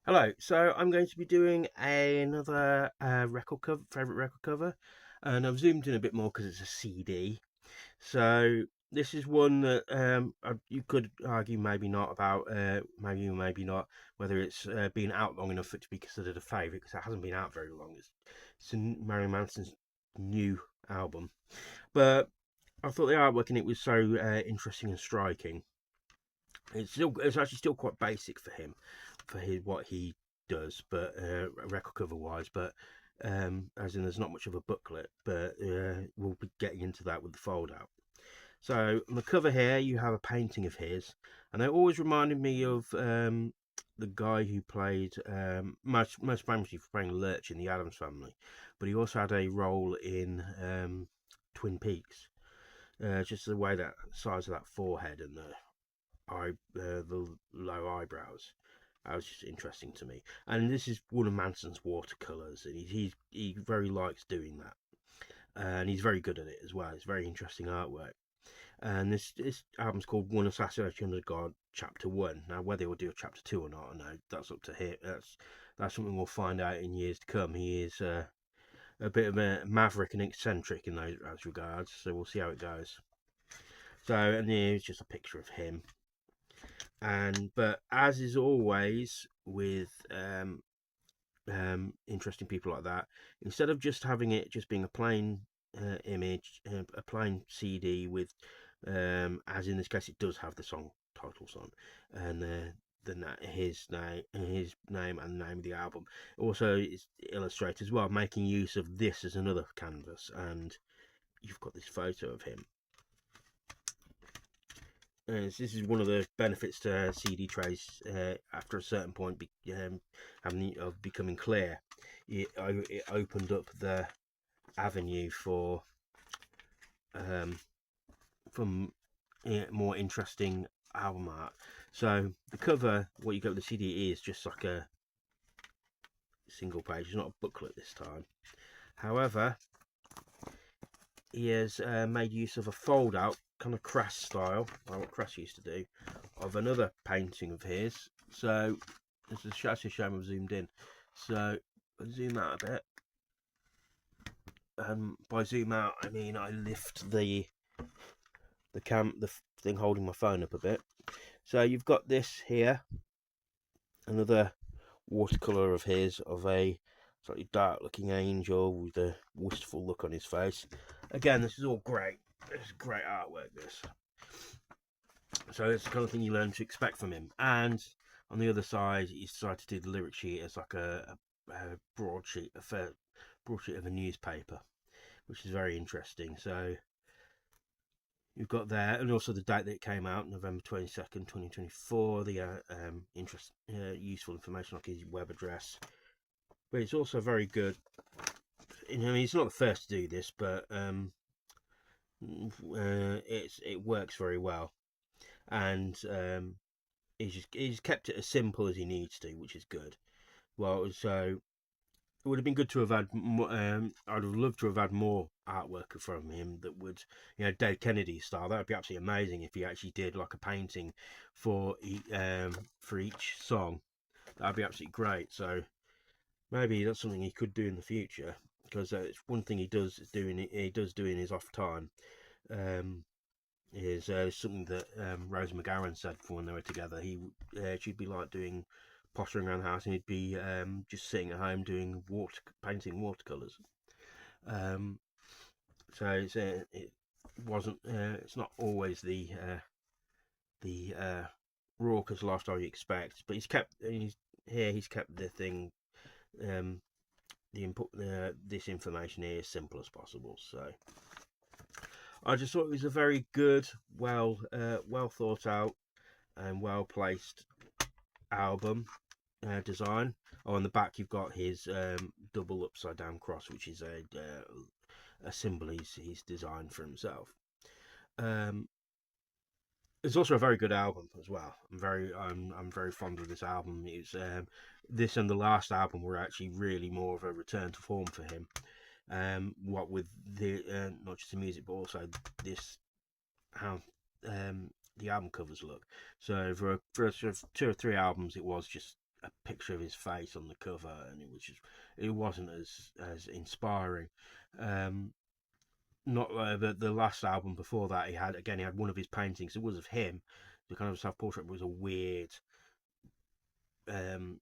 Hello, so I'm going to be doing another favorite record cover, and I've zoomed in a bit more because it's a CD. So this is one that you could argue maybe not about, maybe not, whether it's been out long enough for it to be considered a favorite because it hasn't been out very long. It's Marilyn Manson's new album, but I thought the artwork in it was so interesting and striking. It's actually still quite basic for him, for his what he does, but record cover wise. But as in, there's not much of a booklet, but we'll be getting into that with the fold out. So on the cover here, you have a painting of his, and it always reminded me of the guy who played most famously for playing Lurch in the Addams Family, but he also had a role in Twin Peaks. Just the way that size of that forehead and the low eyebrows. That was just interesting to me. And this is one of Manson's watercolors, and he very likes doing that, and he's very good at it as well. It's very interesting artwork. And this album's called One Assassination Under God Chapter 1. Now, whether he'll do a Chapter 2 or not, I know that's up to him. That's something we'll find out in years to come. He is a bit of a maverick and eccentric in those regards, so we'll see how it goes. So, and here's just a picture of him. But as is always with interesting people like that, instead of just having it just being a plain image, a plain CD with, as in this case, it does have the song titles on, and his name and the name of the album. Also, it's illustrated as well, making use of this as another canvas, and you've got this photo of him. This is one of the benefits to CD trays after a certain point of becoming clear. It opened up the avenue for more interesting album art. So the cover, what you get with the CD is just like a single page. It's not a booklet this time. However, he has made use of a fold out kind of crass style, like what Crass used to do, of another painting of his. So this is actually a shame I've zoomed in. So I'll zoom out a bit. By zoom out, I mean I lift the thing holding my phone up a bit. So you've got this here, another watercolor of his, of a slightly dark looking angel with a wistful look on his face. Again, this is all great. It's great artwork, this. So it's the kind of thing you learn to expect from him. And on the other side, he's decided to do the lyric sheet as like a broadsheet of a newspaper, which is very interesting. So you've got there, and also the date that it came out, November 22nd, 2024. The useful information like his web address. But it's also very good. I mean, he's not the first to do this, but it works very well, and he's kept it as simple as he needs to, which is good. Well, so it would have been good to have had more, I'd have loved to have had more artwork from him that would, Dead Kennedy style. That would be absolutely amazing if he actually did like a painting for each song. That'd be absolutely great. So maybe that's something he could do in the future, because it's one thing he does do in his off time. Is something that Rose McGowan said for when they were together. She'd be like doing pottering around the house, and he'd be just sitting at home doing painting watercolors. So it wasn't. It's not always the raucous lifestyle you expect, but he's kept the thing. The input, this information here as simple as possible. So I just thought it was a very good, well thought out and well placed album design. Oh, on the back you've got his double upside down cross, which is a symbol he's designed for himself. It's also a very good album as well. I'm very fond of this album. It's this and the last album were actually really more of a return to form for him. What with the not just the music, but also this how the album covers look. So for sort of 2 or 3 albums, it was just a picture of his face on the cover, and it wasn't as inspiring. Um, Not the last album before that, he had one of his paintings. It was of him, the kind of self portrait was a weird um,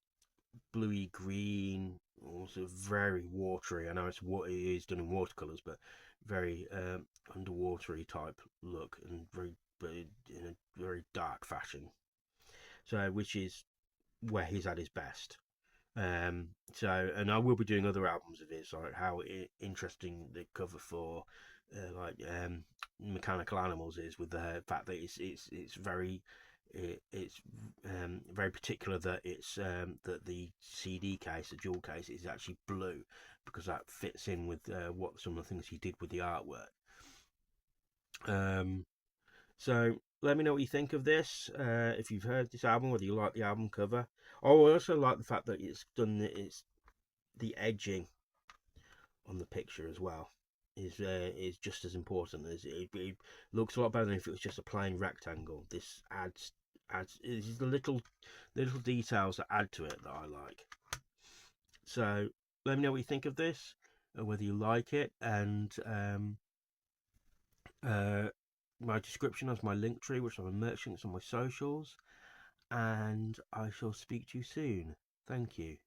bluey green, also very watery. I know it is done in watercolors, but very underwatery type look, and but in a very dark fashion. So, which is where he's at his best. And I will be doing other albums of his, like how interesting the cover for Mechanical Animals is, with the fact that it's very it's very particular that it's that the CD case, the jewel case, is actually blue, because that fits in with what some of the things he did with the artwork. Um, so let me know what you think of this. If you've heard this album, whether you like the album cover. Oh, I also like the fact that it's the edging on the picture as well is just as important. As it looks a lot better than if it was just a plain rectangle. This adds it's the little details that add to it that I like. So let me know what you think of this, whether you like it, and uh, my description has my link tree, which I'm a merchant on my socials, and I shall speak to you soon. Thank you.